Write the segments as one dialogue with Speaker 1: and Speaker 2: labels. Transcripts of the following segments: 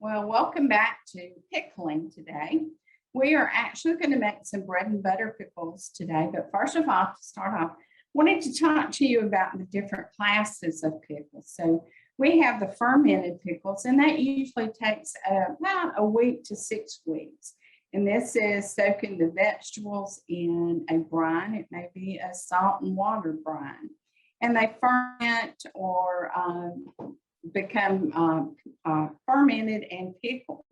Speaker 1: Well, welcome back to pickling today. We are actually going to make some bread and butter pickles today, but first of all, to start off, wanted to talk to you about the different classes of pickles. So we have the fermented pickles, and that usually takes about a week to 6 weeks. And this is soaking the vegetables in a brine. It may be a salt and water brine. And they ferment or become fermented and pickled.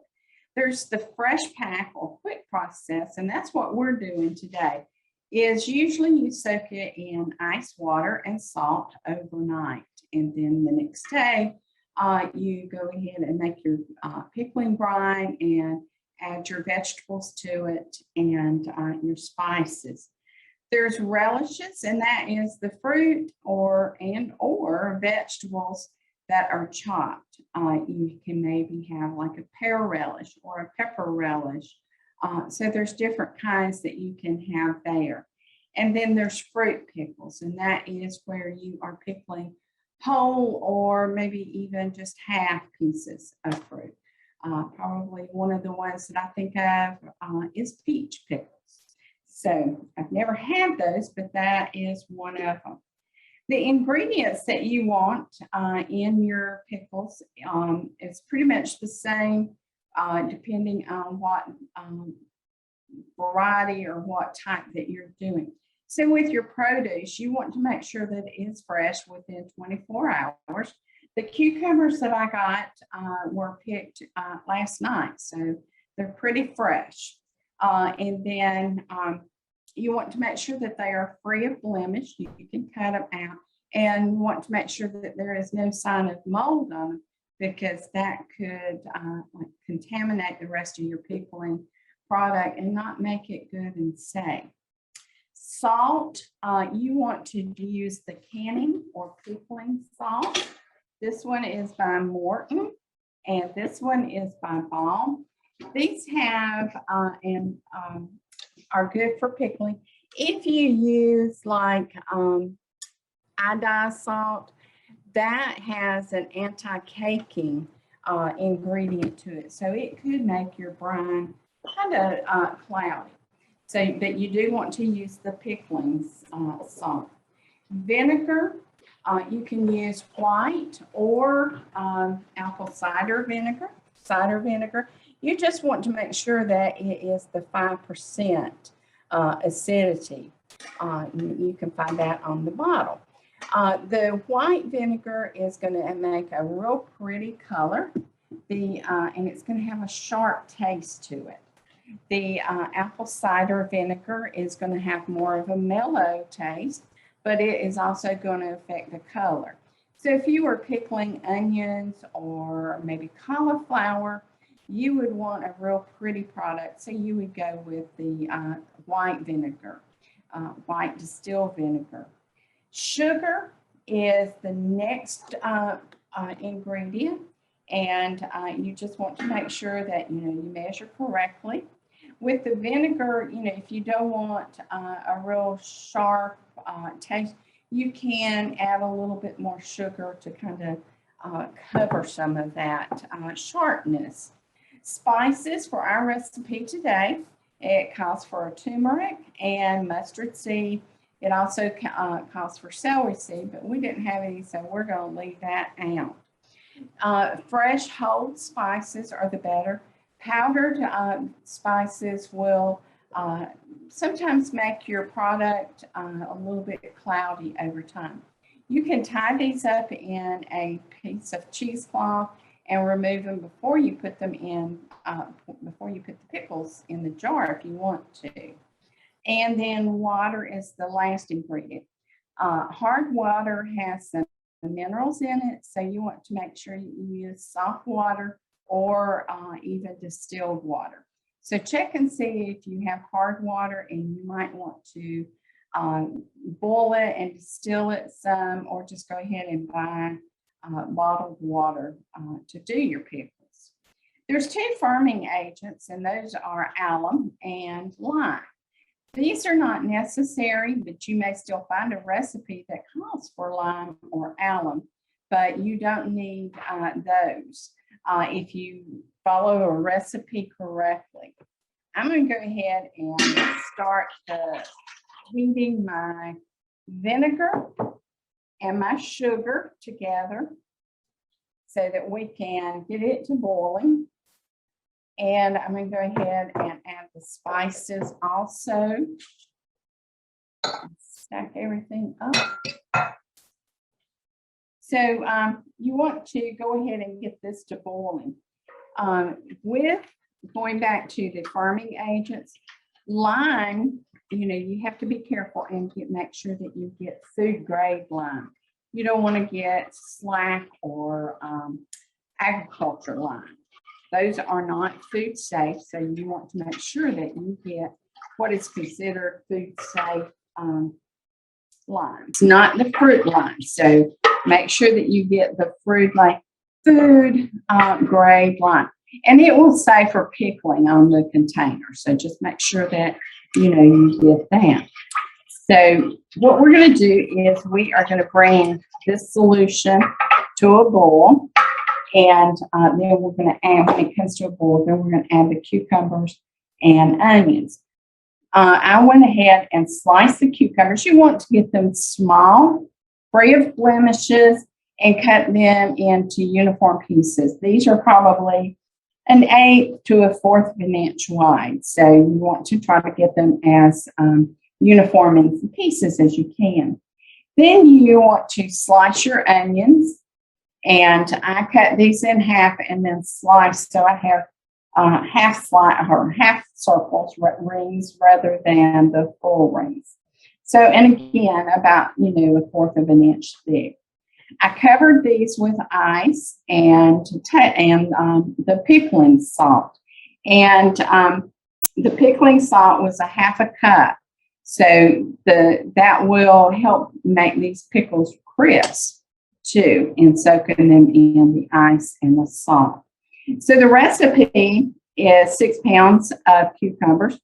Speaker 1: There's the fresh pack or quick process, and that's what we're doing today. Is usually you soak it in ice water and salt overnight, and then the next day you go ahead and make your pickling brine and add your vegetables to it and your spices. There's relishes, and that is the fruit or vegetables that are chopped. You can maybe have like a pear relish or a pepper relish. So there's different kinds that you can have there. And then there's fruit pickles, and that is where you are pickling whole or maybe even just half pieces of fruit. Probably one of the ones that I think of is peach pickles. So I've never had those, but that is one of them. The ingredients that you want in your pickles is pretty much the same depending on what variety or what type that you're doing. So with your produce, you want to make sure that it is fresh within 24 hours. The cucumbers that I got were picked last night, so they're pretty fresh. And then you want to make sure that they are free of blemish. You can cut them out, and you want to make sure that there is no sign of mold on them, because that could contaminate the rest of your pickling product and not make it good and safe. Salt, you want to use the canning or pickling salt. This one is by Morton, and this one is by Balm. These have and are good for pickling. If you use like iodized salt, that has an anti-caking ingredient to it, so it could make your brine kind of cloudy. So, but you do want to use the pickling salt. Vinegar, you can use white or apple cider vinegar. You just want to make sure that it is the 5% acidity. You can find that on the bottle. The white vinegar is going to make a real pretty color, and it's going to have a sharp taste to it. The apple cider vinegar is going to have more of a mellow taste, but it is also going to affect the color. So if you were pickling onions or maybe cauliflower, you would want a real pretty product, so you would go with the white vinegar, white distilled vinegar. Sugar is the next ingredient, and you just want to make sure that you measure correctly. With the vinegar, if you don't want a real sharp taste, you can add a little bit more sugar to kind of cover some of that sharpness. Spices for our recipe today, it calls for a turmeric and mustard seed. It also calls for celery seed, but we didn't have any, so we're going to leave that out. Fresh whole spices are the better. Powdered spices will sometimes make your product a little bit cloudy over time. You can tie these up in a piece of cheesecloth and remove them before you put them in, before you put the pickles in the jar if you want to. And then water is the last ingredient. Hard water has some minerals in it, so you want to make sure you use soft water or even distilled water. So check and see if you have hard water, and you might want to boil it and distill it some, or just go ahead and buy bottled water to do your pickles. There's 2 firming agents, and those are alum and lime. These are not necessary, but you may still find a recipe that calls for lime or alum, but you don't need those. if you follow a recipe correctly. I'm going to go ahead and start heating my vinegar and my sugar together so that we can get it to boiling. And I'm going to go ahead and add the spices also. Stack everything up. So you want to go ahead and get this to boiling. With going back to the farming agents, lime, you have to be careful and make sure that you get food grade lime. You don't want to get slack or agriculture lime. Those are not food safe, so you want to make sure that you get what is considered food safe lime. It's not the fruit lime, so make sure that you get the food grade lime. And it will say for pickling on the container, so just make sure that you get that. So what we're going to do is we are going to bring this solution to a boil. And then we're going to add, when it comes to a boil, then we're going to add the cucumbers and onions. I went ahead and sliced the cucumbers. You want to get them small, free of blemishes, and cut them into uniform pieces. These are probably an 1/8 to a 1/4 of an inch wide. So you want to try to get them as uniform in pieces as you can. Then you want to slice your onions. And I cut these in half and then slice. So I have half circles, rings, rather than the full rings. So, and again, about, 1/4 of an inch thick. I covered these with ice and the pickling salt. And the pickling salt was a 1/2 cup. So that will help make these pickles crisp too, and soaking them in the ice and the salt. So the recipe is 6 pounds of cucumbers.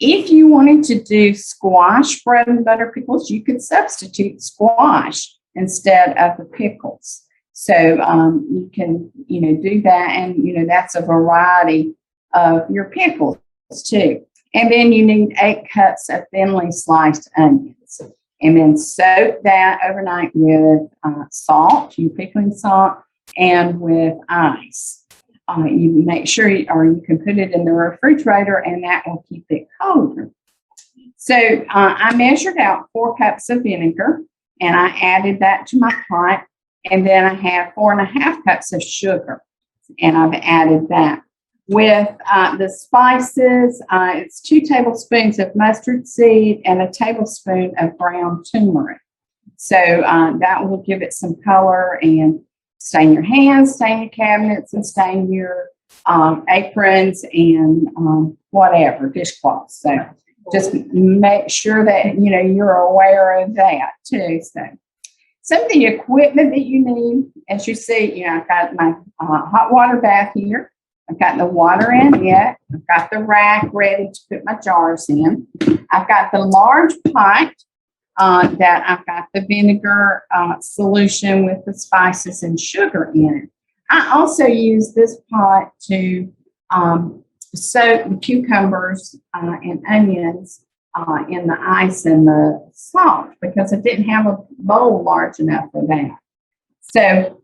Speaker 1: If you wanted to do squash bread and butter pickles, you could substitute squash instead of the pickles. So you can, do that, and that's a variety of your pickles too. And then you need 8 cups of thinly sliced onions. And then soak that overnight with salt, your pickling salt, and with ice. You make sure, or you can put it in the refrigerator, and that will keep it colder. So I measured out 4 cups of vinegar, and I added that to my pot. And then I have 4½ cups of sugar, and I've added that. With the spices, it's 2 tablespoons of mustard seed and a tablespoon of ground turmeric. So that will give it some color and stain your hands, stain your cabinets, and stain your aprons and whatever, dishcloths. So just make sure that, you're aware of that too. So some of the equipment that you need, as you see, I've got my hot water bath here. I've got the water in it. I've got the rack ready to put my jars in. I've got the large pot that I've got the vinegar solution with the spices and sugar in it. I also use this pot to soak the cucumbers and onions in the ice and the salt, because I didn't have a bowl large enough for that. So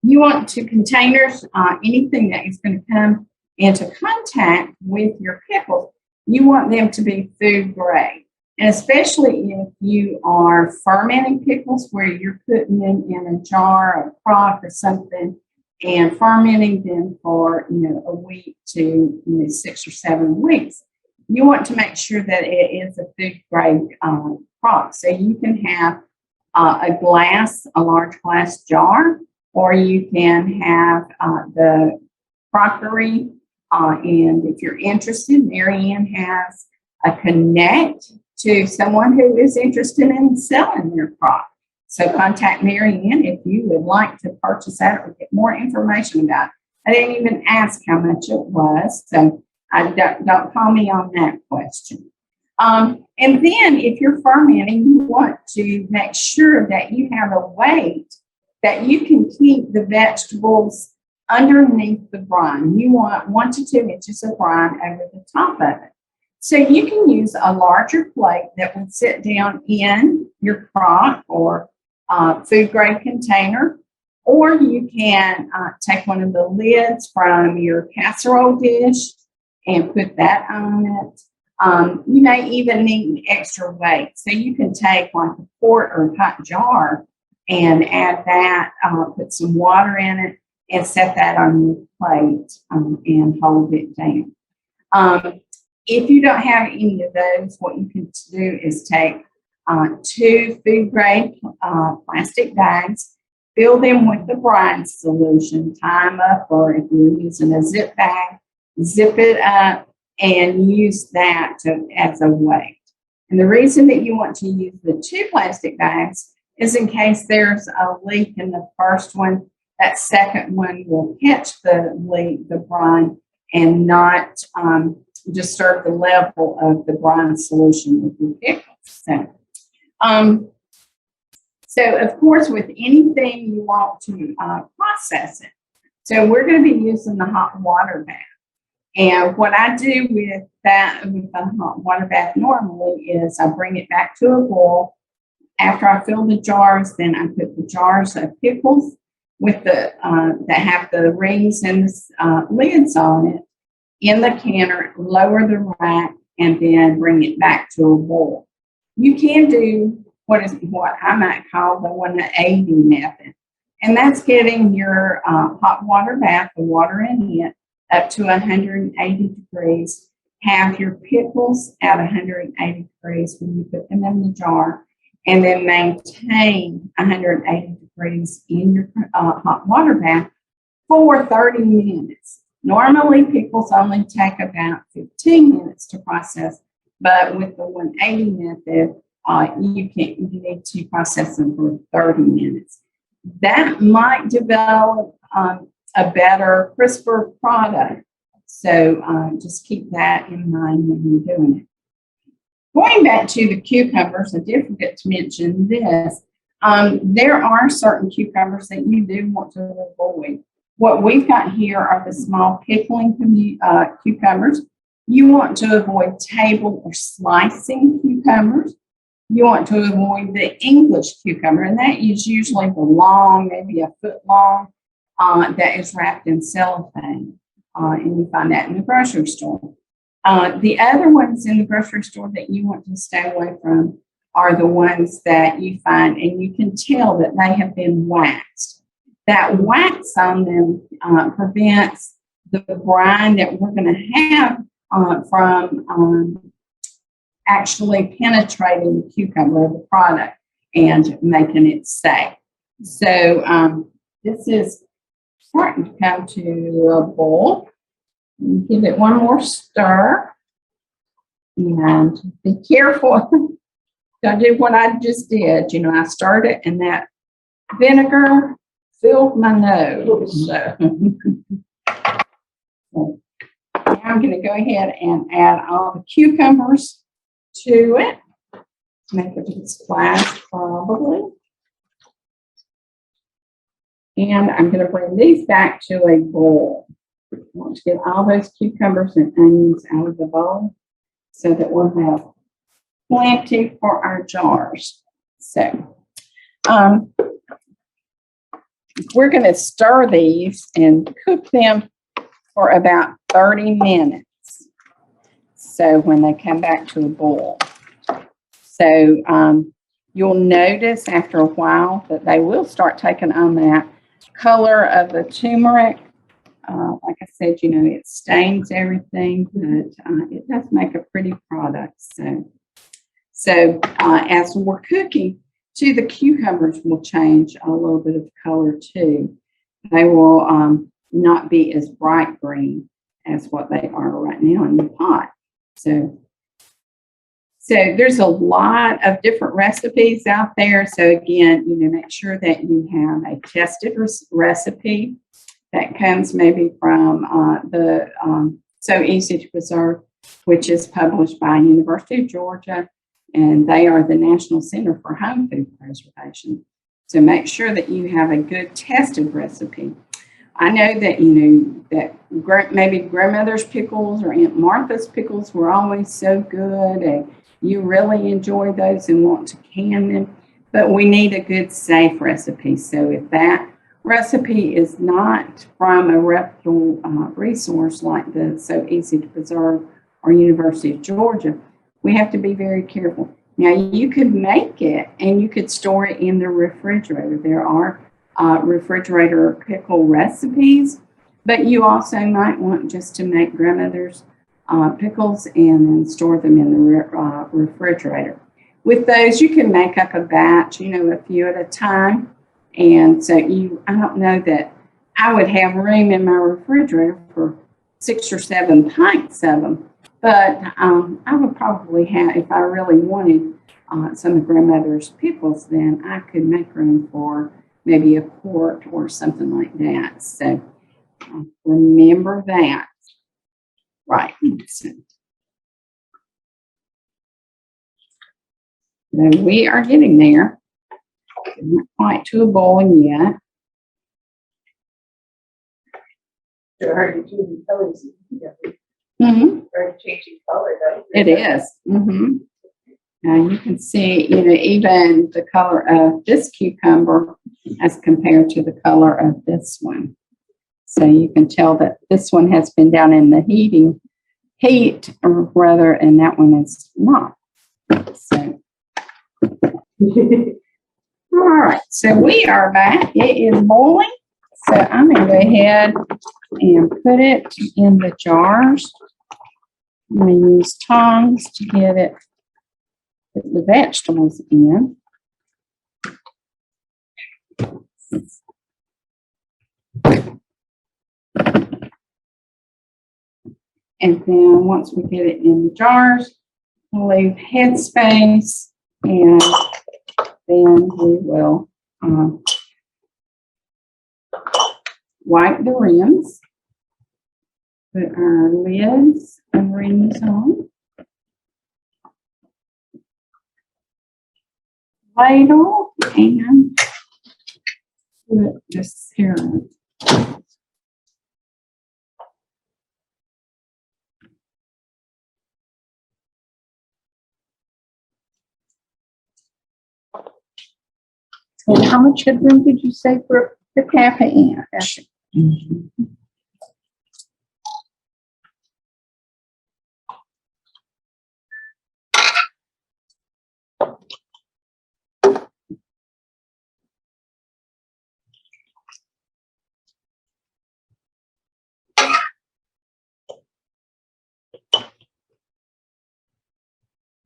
Speaker 1: you want to containers, anything that is going to come into contact with your pickles, you want them to be food grade. And especially if you are fermenting pickles, where you're putting them in a jar or crock or something and fermenting them for, a week to 6 or 7 weeks, you want to make sure that it is a food grade crock. So you can have a large glass jar, or you can have the crockery. And if you're interested, Mary Ann has a connect to someone who is interested in selling their crock. So contact Mary Ann if you would like to purchase that or get more information about it. I didn't even ask how much it was, so don't call me on that question. And then if you're fermenting, you want to make sure that you have a weight that you can keep the vegetables underneath the brine. You want 1 to 2 inches of brine over the top of it. So you can use a larger plate that will sit down in your crock or food grade container, or you can take one of the lids from your casserole dish and put that on it. You may even need extra weight. So you can take like a quart or a hot jar and add that, put some water in it, and set that on your plate and hold it down. If you don't have any of those, what you can do is take 2 food grade plastic bags, fill them with the brine solution, tie them up, or if you're using a zip bag, zip it up and use that as a weight. And the reason that you want to use the 2 plastic bags is in case there's a leak in the first one, that second one will catch the leak, the brine, and not disturb the level of the brine solution with your pickles. So of course, with anything you want to process it. So we're going to be using the hot water bath. And what I do with the hot water bath normally is I bring it back to a boil. After I fill the jars, then I put the jars of pickles with the that have the rings and the lids on it in the canner, lower the rack, and then bring it back to a boil. You can do what I might call the 180 method, and that's getting your hot water bath, the water in it, up to 180 degrees. Have your pickles at 180 degrees when you put them in the jar, and then maintain 180 degrees in your hot water bath for 30 minutes. Normally, pickles only take about 15 minutes to process, but with the 180 method, you need to process them for 30 minutes. That might develop a better, crisper product. So just keep that in mind when you're doing it. Going back to the cucumbers, I did forget to mention this. There are certain cucumbers that you do want to avoid. What we've got here are the small pickling cucumbers. You want to avoid table or slicing cucumbers. You want to avoid the English cucumber, and that is usually the long, maybe a foot long, that is wrapped in cellophane. And you find that in the grocery store. The other ones in the grocery store that you want to stay away from are the ones that you find, and you can tell that they have been waxed. That wax on them prevents the brine that we're going to have from actually penetrating the cucumber or the product and making it safe. So this is starting to come to a boil. Give it one more stir. And be careful. Don't do what I just did. You know, I stirred it and that vinegar filled my nose. So now I'm going to go ahead and add all the cucumbers to it. Make a big splash probably. And I'm going to bring these back to a boil. I want to get all those cucumbers and onions out of the bowl so that we'll have plenty for our jars. So we're going to stir these and cook them for about 30 minutes. So when they come back to a boil. So you'll notice after a while that they will start taking on that color of the turmeric. Like I said, you know, it stains everything, but it does make a pretty product. So as we're cooking, too, the cucumbers will change a little bit of color too. They will not be as bright green as what they are right now in the pot. So there's a lot of different recipes out there. So again, you know, make sure that you have a tested recipe that comes maybe from the So Easy to Preserve, which is published by University of Georgia, and they are the National Center for Home Food Preservation. So make sure that you have a good tested recipe. I know that, you know, that maybe grandmother's pickles or Aunt Martha's pickles were always so good and you really enjoy those and want to can them, but we need a good safe recipe. So if that recipe is not from a reputable resource like the So Easy to Preserve or University of Georgia, we have to be very careful. Now, you could make it and you could store it in the refrigerator. There are refrigerator pickle recipes, but you also might want just to make grandmother's pickles and then store them in the refrigerator. With those, you can make up a batch, you know, a few at a time. And so I don't know that I would have room in my refrigerator for 6 or 7 pints of them, but I would probably have, if I really wanted some of grandmother's pickles, then I could make room for maybe a quart or something like that. So remember that. Right. So we are getting there. Not quite to a boil yet.
Speaker 2: It's hard to change colors.
Speaker 1: Mm-hmm.
Speaker 2: Hard changing color though.
Speaker 1: It is. Mm-hmm. Now you can see, you know, even the color of this cucumber as compared to the color of this one. So you can tell that this one has been down in the heat, or rather, and that one is not. So, all right. So we are back. It is boiling. So I'm going to go ahead and put it in the jars. I'm going to use tongs to get the vegetables in. And then once we get it in the jars, we'll leave headspace, and then we will wipe the rims, put our lids and rings on, ladle, and put this here.
Speaker 2: And how much headroom did you say for the cafe?
Speaker 1: Mm-hmm.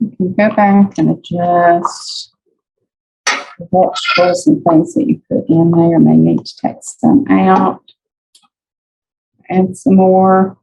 Speaker 1: You can go back and adjust the vegetables and things that you put in there. May need to take some out, add some more.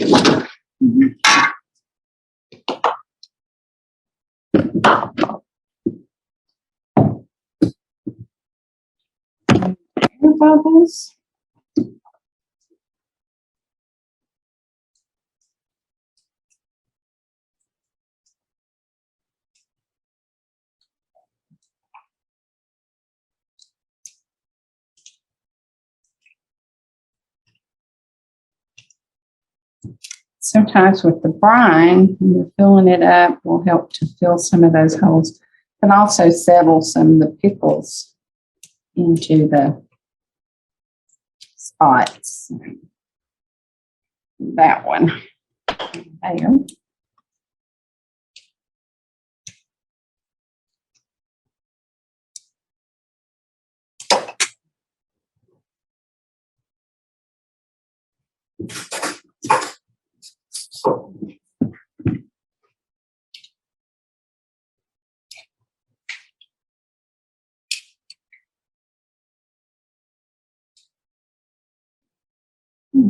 Speaker 1: Air bubbles. Sometimes with the brine, when you're filling it up, will help to fill some of those holes, but also settle some of the pickles into the spots. That one there.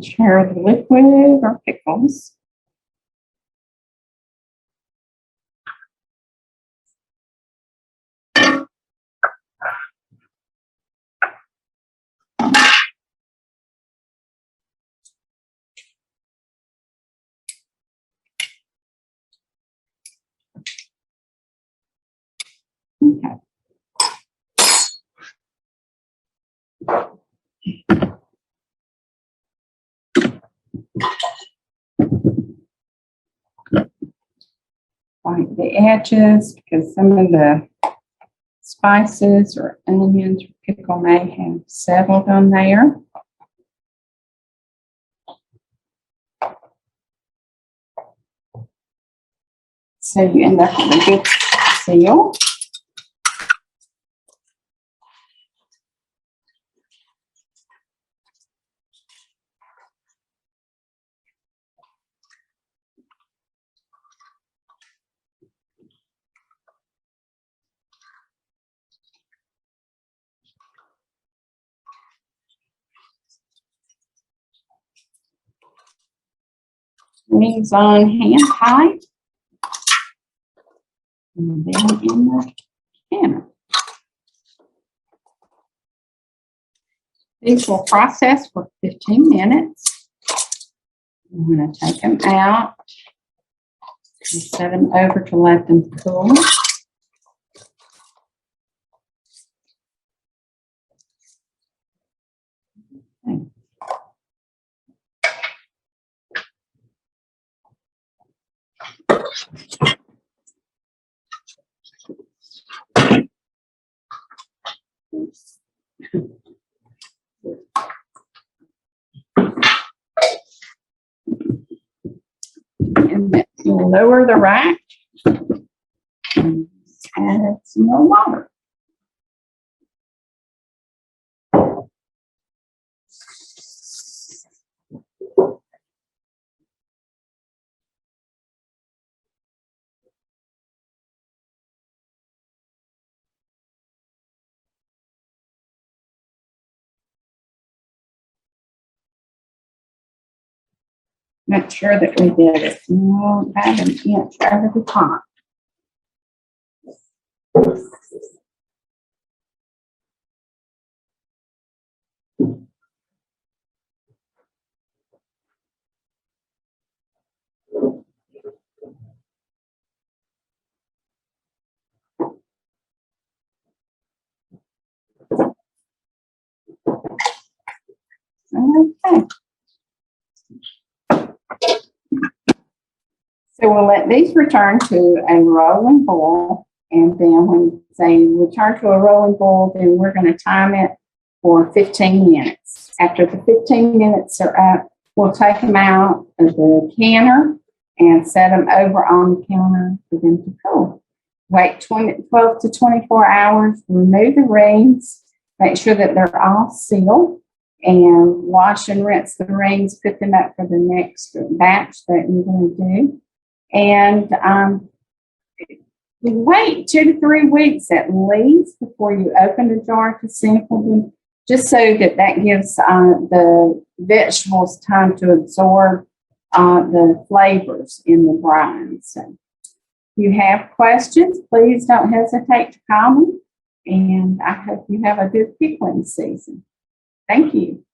Speaker 1: Share the liquid or pickles. Okay. Like the edges, because some of the spices or onions or pickle may have settled on there. So you end up with a good seal. Rings on hand tight. And then in the canner. These will process for 15 minutes. I'm going to take them out and set them over to let them cool. Okay. And then you'll lower the rack and add some more water. Make sure that we did it about an inch over the top. Okay. So we'll let these return to a rolling boil, and then when they return to a rolling boil, then we're going to time it for 15 minutes. After the 15 minutes are up, we'll take them out of the canner and set them over on the counter for them to cool. Wait 12 to 24 hours, remove the rings, make sure that they're all sealed, and wash and rinse the rings, put them up for the next batch that you're going to do. And wait 2 to 3 weeks at least before you open the jar to sample them, just so that gives the vegetables time to absorb the flavors in the brine. So if you have questions, please don't hesitate to call me. And I hope you have a good pickling season. Thank you.